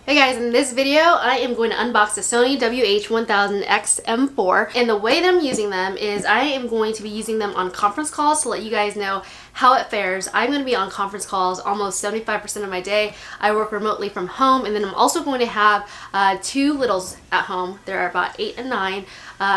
Hey guys, in this video I am going to unbox the Sony WH-1000XM4, and the way that I'm using them is I am going to be using them on conference calls to let you guys know how it fares. I'm going to be on conference calls almost 75% of my day. I work remotely from home, and then I'm also going to have two littles at home. They're about 8 and 9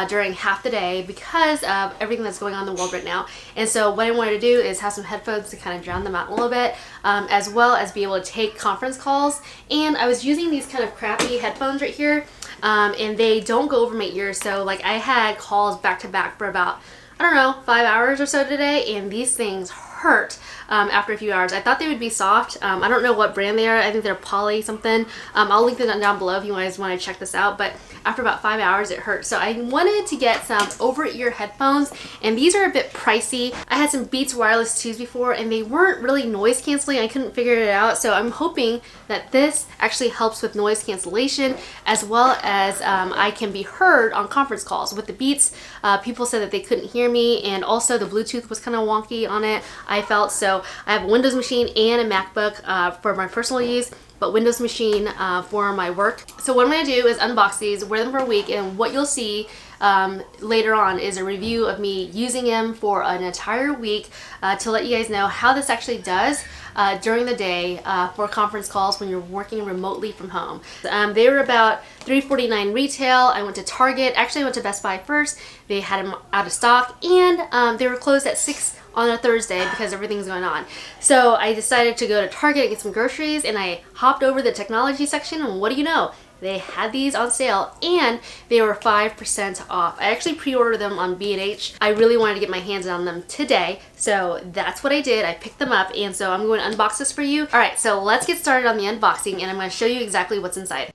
during half the day because of everything that's going on in the world right now. And so what I wanted to do is have some headphones to kind of drown them out a little bit, as well as be able to take conference calls. And I was using these kind of crappy headphones right here, and they don't go over my ears. So like I had calls back to back for about, I don't know, 5 hours or so today, and these things hurt after a few hours. I thought they would be soft. I don't know what brand they are. I think they're Poly something. I'll link them down below if you guys want to check this out, but after about 5 hours it hurt. So I wanted to get some over-ear headphones, and these are a bit pricey. I had some Beats wireless 2s before, and they weren't really noise canceling. I couldn't figure it out, so I'm hoping that this actually helps with noise cancellation, as well as I can be heard on conference calls. With the Beats, people said that they couldn't hear me, and also the Bluetooth was kind of wonky on it, I felt. So I have a Windows machine and a MacBook for my personal use, but Windows machine for my work. So what I'm going to do is unbox these, wear them for a week, and what you'll see later on is a review of me using them for an entire week to let you guys know how this actually does during the day for conference calls when you're working remotely from home. They were about $3.49 retail. I went to Target. Actually, I went to Best Buy first. They had them out of stock, and they were closed at 6 on a Thursday because everything's going on. So I decided to go to Target and get some groceries, and I hopped over the technology section, and what do you know? They had these on sale, and they were 5% off. I actually pre-ordered them on B&H. I really wanted to get my hands on them today, so that's what I did. I picked them up, and so I'm going to unbox this for you. All right, so let's get started on the unboxing, and I'm going to show you exactly what's inside.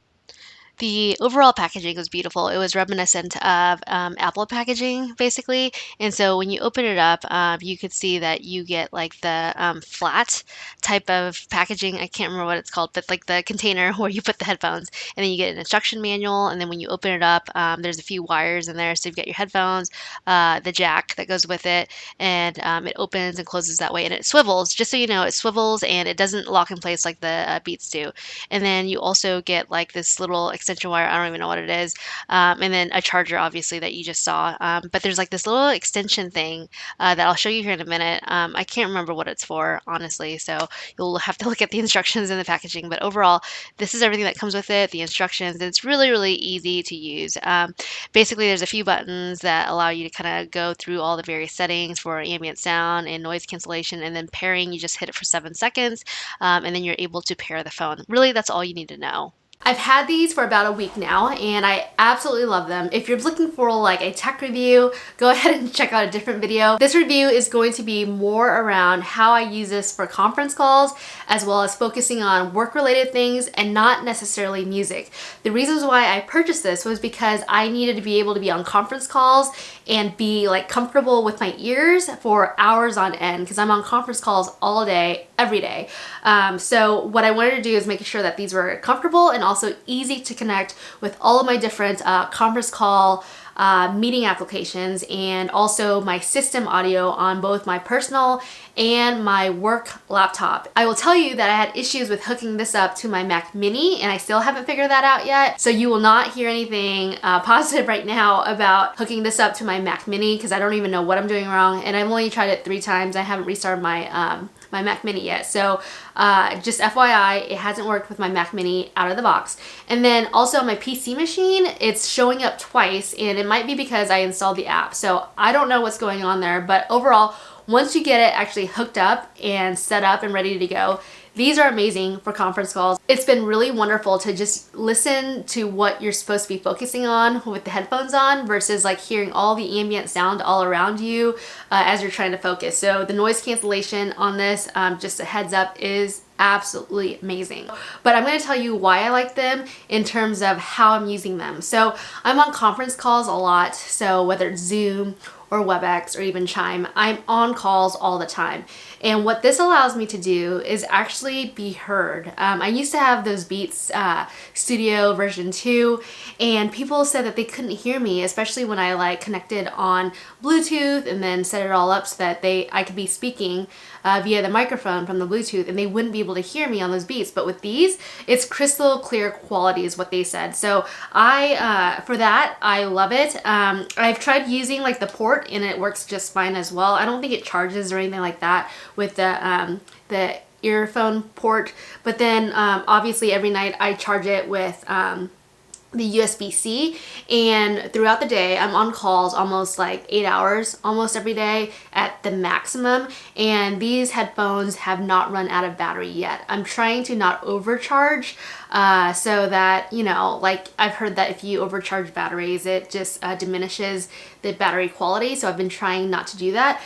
The overall packaging was beautiful. It was reminiscent of Apple packaging, basically. And so when you open it up, you could see that you get like the flat type of packaging. I can't remember what it's called, but like the container where you put the headphones. And then you get an instruction manual. And then when you open it up, there's a few wires in there. So you've got your headphones, the jack that goes with it, and it opens and closes that way. And it swivels, just so you know, it swivels and it doesn't lock in place like the Beats do. And then you also get like this little extension wire, I don't even know what it is, and then a charger, obviously, that you just saw, but there's like this little extension thing that I'll show you here in a minute. I can't remember what it's for, honestly, so you'll have to look at the instructions in the packaging, but overall this is everything that comes with it, the instructions, and it's really easy to use. Basically there's a few buttons that allow you to kind of go through all the various settings for ambient sound and noise cancellation, and then pairing, you just hit it for 7 seconds, and then you're able to pair the phone. Really, that's all you need to know. I've had these for about a week now, and I absolutely love them. If you're looking for like a tech review, go ahead and check out a different video. This review is going to be more around how I use this for conference calls, as well as focusing on work-related things and not necessarily music. The reasons why I purchased this was because I needed to be able to be on conference calls and be like comfortable with my ears for hours on end, because I'm on conference calls all day, every day. So what I wanted to do is make sure that these were comfortable and also easy to connect with all of my different conference call meeting applications, and also my system audio on both my personal and my work laptop. I will tell you that I had issues with hooking this up to my Mac Mini, and I still haven't figured that out yet. So you will not hear anything positive right now about hooking this up to my Mac Mini, because I don't even know what I'm doing wrong, and I've only tried it 3 times. I haven't restarted my my Mac Mini yet. So just FYI, it hasn't worked with my Mac Mini out of the box. And then also my PC machine, it's showing up twice, and it might be because I installed the app. So I don't know what's going on there, but overall, once you get it actually hooked up and set up and ready to go, these are amazing for conference calls. It's been really wonderful to just listen to what you're supposed to be focusing on with the headphones on versus like hearing all the ambient sound all around you as you're trying to focus. So the noise cancellation on this, just a heads up, is absolutely amazing. But I'm going to tell you why I like them in terms of how I'm using them. So I'm on conference calls a lot, so whether it's Zoom or WebEx or even Chime, I'm on calls all the time. And what this allows me to do is actually be heard. I used to have those Beats Studio version 2, and people said that they couldn't hear me, especially when I like connected on Bluetooth and then set it all up so that I could be speaking via the microphone from the Bluetooth, and they wouldn't be able to hear me on those beats. But with these, it's crystal clear quality is what they said. So for that, I love it. I've tried using like the port, and it works just fine as well. I don't think it charges or anything like that with the earphone port, but then obviously every night I charge it with the USB-C, and throughout the day I'm on calls almost like 8 hours almost every day at the maximum, and these headphones have not run out of battery yet. I'm trying to not overcharge so that, you know, like I've heard that if you overcharge batteries it just diminishes the battery quality, so I've been trying not to do that.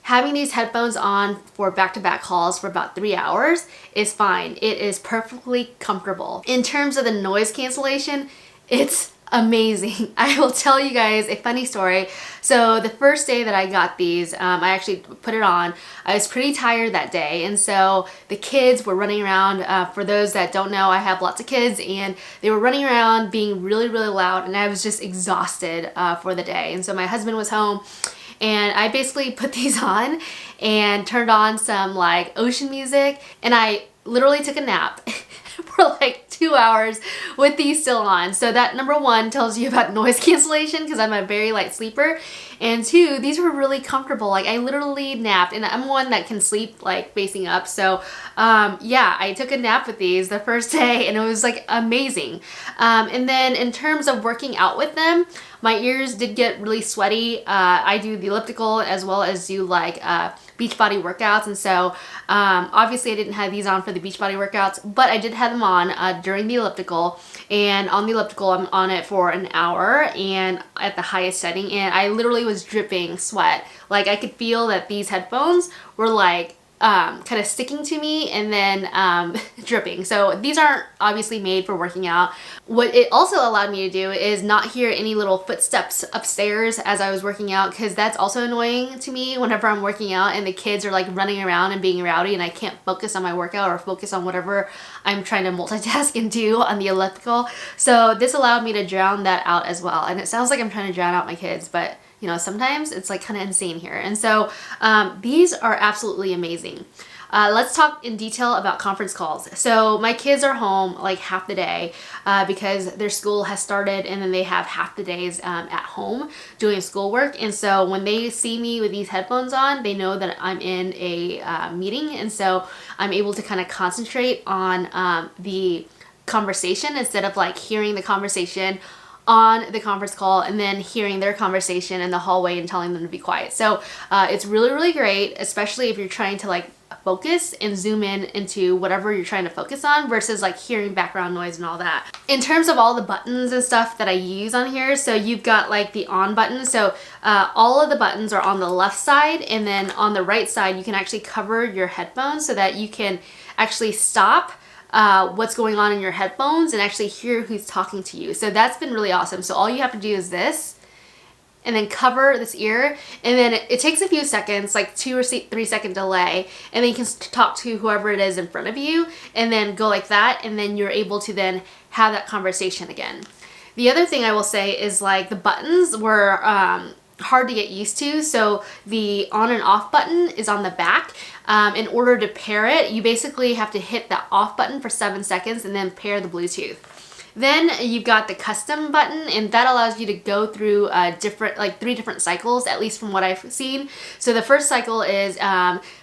Having these headphones on for back-to-back calls for about 3 hours is fine. It is perfectly comfortable. In terms of the noise cancellation, it's amazing. I will tell you guys a funny story. So the first day that I got these, I actually put it on. I was pretty tired that day, and so the kids were running around. For those that don't know, I have lots of kids, and they were running around being really, really loud, and I was just exhausted for the day. And so my husband was home, and I basically put these on and turned on some like ocean music, and I literally took a nap for like 2 hours with these still on. So that, number one, tells you about noise cancellation, because I'm a very light sleeper, and two, these were really comfortable. Like I literally napped, and I'm one that can sleep like facing up. So yeah, I took a nap with these the first day, and it was like amazing. And then in terms of working out with them, my ears did get really sweaty. I do the elliptical as well as do like Beachbody workouts, and so obviously I didn't have these on for the Beachbody workouts, but I did have them on during the elliptical, and on the elliptical I'm on it for an hour and at the highest setting, and I literally was dripping sweat. Like I could feel that these headphones were like kind of sticking to me and then dripping. So these aren't obviously made for working out. What it also allowed me to do is not hear any little footsteps upstairs as I was working out, because that's also annoying to me whenever I'm working out and the kids are like running around and being rowdy and I can't focus on my workout or focus on whatever I'm trying to multitask and do on the elliptical. So this allowed me to drown that out as well. And it sounds like I'm trying to drown out my kids, but you know, sometimes it's like kind of insane here. And so these are absolutely amazing. Let's talk in detail about conference calls. So my kids are home like half the day because their school has started, and then they have half the days at home doing schoolwork. And so when they see me with these headphones on, they know that I'm in a meeting, and so I'm able to kind of concentrate on the conversation instead of like hearing the conversation on the conference call and then hearing their conversation in the hallway and telling them to be quiet. So it's really, really great, especially if you're trying to like focus and zoom in into whatever you're trying to focus on versus like hearing background noise and all that. In terms of all the buttons and stuff that I use on here, so you've got like the on button. So all of the buttons are on the left side, and then on the right side you can actually cover your headphones so that you can actually stop what's going on in your headphones and actually hear who's talking to you. So that's been really awesome. So all you have to do is this, and then cover this ear, and then it takes a few seconds, like 2 or 3 second delay, and then you can talk to whoever it is in front of you, and then go like that, and then you're able to then have that conversation again. The other thing I will say is like the buttons were hard to get used to. So the on and off button is on the back. In order to pair it, you basically have to hit the off button for 7 seconds and then pair the Bluetooth. Then you've got the custom button, and that allows you to go through like 3 different cycles, at least from what I've seen. So the first cycle is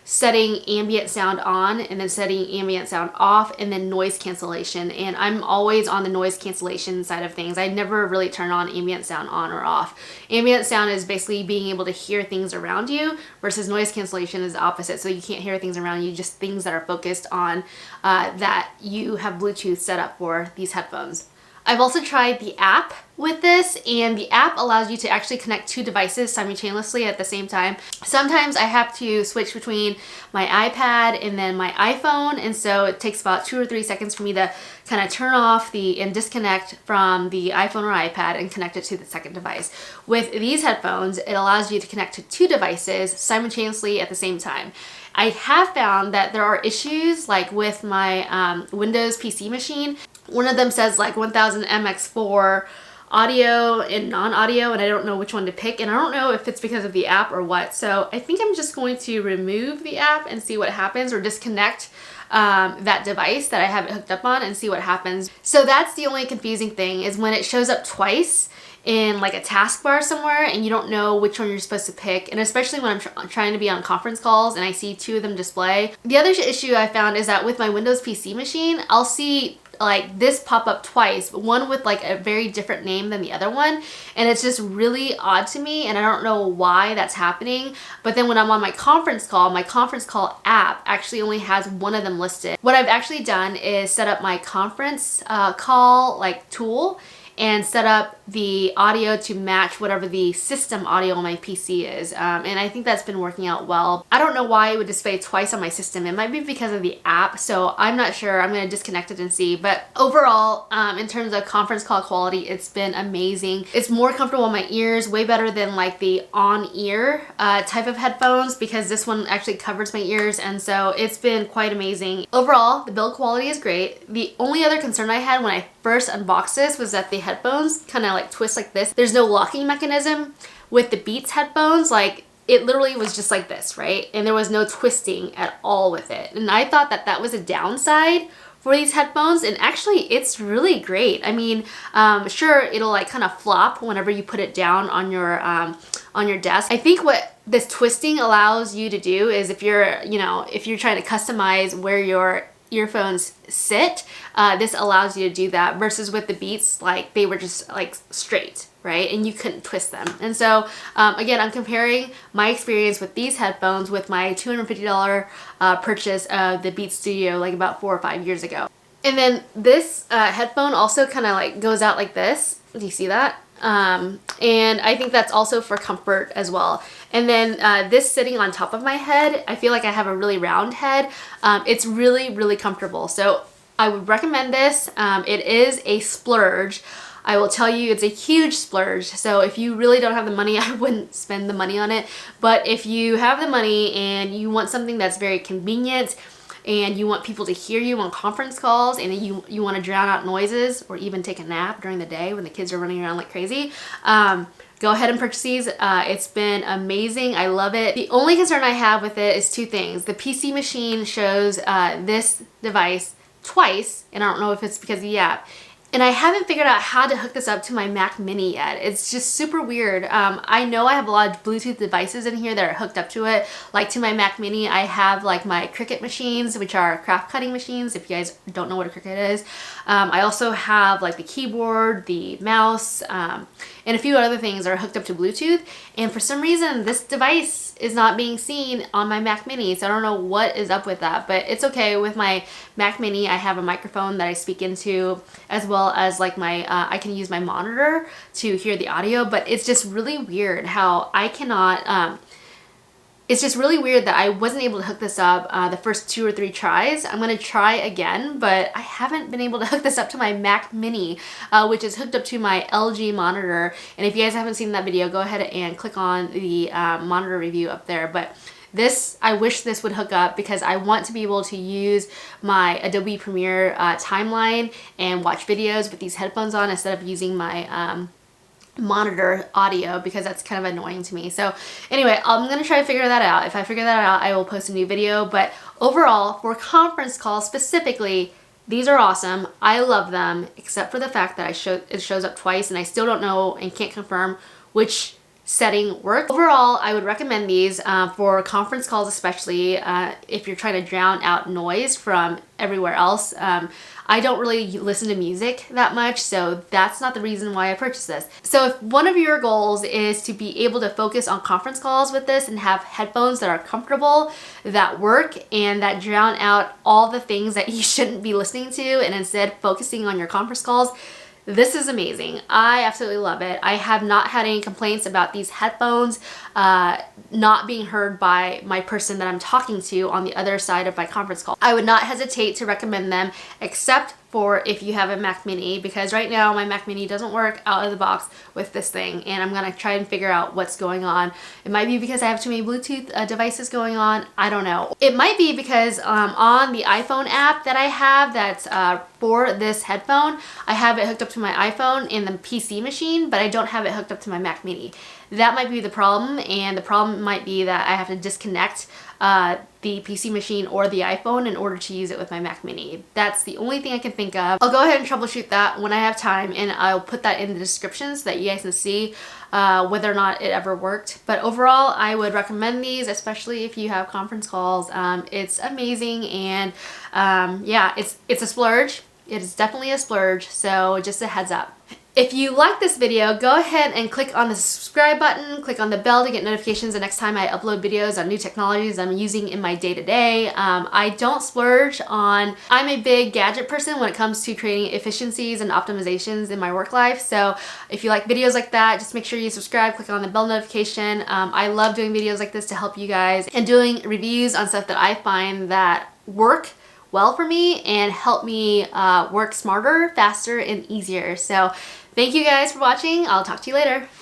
setting ambient sound on, and then setting ambient sound off, and then noise cancellation. And I'm always on the noise cancellation side of things. I never really turn on ambient sound on or off. Ambient sound is basically being able to hear things around you, versus noise cancellation is the opposite. So you can't hear things around you, just things that are focused on that you have Bluetooth set up for these headphones. I've also tried the app with this, and the app allows you to actually connect 2 devices simultaneously at the same time. Sometimes I have to switch between my iPad and then my iPhone, and so it takes about 2 or 3 seconds for me to kind of turn off and disconnect from the iPhone or iPad and connect it to the second device. With these headphones, it allows you to connect to 2 devices simultaneously at the same time. I have found that there are issues like with my Windows PC machine. One of them says like 1000XM4 audio and non-audio, and I don't know which one to pick, and I don't know if it's because of the app or what. So I think I'm just going to remove the app and see what happens, or disconnect that device that I have it hooked up on and see what happens. So that's the only confusing thing, is when it shows up twice in like a taskbar somewhere and you don't know which one you're supposed to pick, and especially when I'm trying to be on conference calls and I see two of them display. The other issue I found is that with my Windows PC machine, I'll see like this pop up twice, but one with like a very different name than the other one, and it's just really odd to me, and I don't know why that's happening. But then when I'm on my conference call app actually only has one of them listed. What I've actually done is set up my conference call like tool and set up the audio to match whatever the system audio on my PC is. And I think that's been working out well. I don't know why it would display twice on my system. It might be because of the app, so I'm not sure. I'm gonna disconnect it and see. But overall, in terms of conference call quality, it's been amazing. It's more comfortable in my ears, way better than like the on-ear type of headphones, because this one actually covers my ears, and so it's been quite amazing. Overall, the build quality is great. The only other concern I had when I first unboxed this was that the headphones kind of like twist like this. There's no locking mechanism. With the Beats headphones, like it literally was just like this, right? And there was no twisting at all with it. And I thought that that was a downside for these headphones, and actually it's really great. I mean, sure, it'll like kind of flop whenever you put it down on your desk. I think what this twisting allows you to do is if you're trying to customize where your earphones sit, this allows you to do that, versus with the Beats, like they were just like straight, right? And you couldn't twist them. And so again, I'm comparing my experience with these headphones with my $250 purchase of the Beats Studio like about 4 or 5 years ago. And then this headphone also kind of like goes out like this. Do you see that? And I think that's also for comfort as well. And then this sitting on top of my head, I feel like I have a really round head. It's really, really comfortable. So I would recommend this. It is a splurge. I will tell you, it's a huge splurge. So if you really don't have the money, I wouldn't spend the money on it. But if you have the money and you want something that's very convenient, and you want people to hear you on conference calls, and you want to drown out noises, or even take a nap during the day when the kids are running around like crazy, go ahead and purchase these. It's been amazing. I love it. The only concern I have with it is two things. The PC machine shows this device twice, and I don't know if it's because of the app. And I haven't figured out how to hook this up to my Mac Mini yet. It's just super weird. I know I have a lot of Bluetooth devices in here that are hooked up to it. Like to my Mac Mini, I have like my Cricut machines, which are craft cutting machines, if you guys don't know what a Cricut is. I also have like the keyboard, the mouse, and a few other things are hooked up to Bluetooth. And for some reason, this device is not being seen on my Mac Mini, so I don't know what is up with that, but it's okay. With my Mac Mini, I have a microphone that I speak into, as well as like my, I can use my monitor to hear the audio, but it's just really weird how I cannot, it's just really weird that I wasn't able to hook this up the first 2 or 3 tries. I'm gonna try again, but I haven't been able to hook this up to my Mac Mini, which is hooked up to my LG monitor. And if you guys haven't seen that video, go ahead and click on the monitor review up there. But this, I wish this would hook up, because I want to be able to use my Adobe Premiere timeline and watch videos with these headphones on, instead of using my monitor audio, because that's kind of annoying to me. So anyway, I'm gonna try to figure that out. If I figure that out, I will post a new video. But overall, for conference calls specifically, these are awesome. I love them, except for the fact that it shows up twice, and I still don't know and can't confirm which setting works. Overall, I would recommend these for conference calls, especially if you're trying to drown out noise from everywhere else. I don't really listen to music that much, so that's not the reason why I purchased this. So if one of your goals is to be able to focus on conference calls with this and have headphones that are comfortable, that work, and that drown out all the things that you shouldn't be listening to, and instead focusing on your conference calls, this is amazing. I absolutely love it. I have not had any complaints about these headphones not being heard by my person that I'm talking to on the other side of my conference call. I would not hesitate to recommend them, except for if you have a Mac Mini, because right now my Mac Mini doesn't work out of the box with this thing, and I'm gonna try and figure out what's going on. It might be because I have too many Bluetooth devices going on. I don't know. It might be because on the iPhone app that I have that's for this headphone, I have it hooked up to my iPhone in the PC machine, but I don't have it hooked up to my Mac Mini. That might be the problem, and the problem might be that I have to disconnect the PC machine or the iPhone in order to use it with my Mac Mini. That's the only thing I can think of. I'll go ahead and troubleshoot that when I have time, and I'll put that in the description so that you guys can see whether or not it ever worked. But overall, I would recommend these, especially if you have conference calls. It's amazing, and yeah, it's a splurge. It is definitely a splurge, so just a heads up. If you like this video, go ahead and click on the subscribe button, click on the bell to get notifications the next time I upload videos on new technologies I'm using in my day-to-day. I don't splurge on, I'm a big gadget person when it comes to creating efficiencies and optimizations in my work life. So if you like videos like that, just make sure you subscribe, click on the bell notification. I love doing videos like this to help you guys and doing reviews on stuff that I find that work well for me and help me work smarter, faster, and easier. So thank you guys for watching. I'll talk to you later.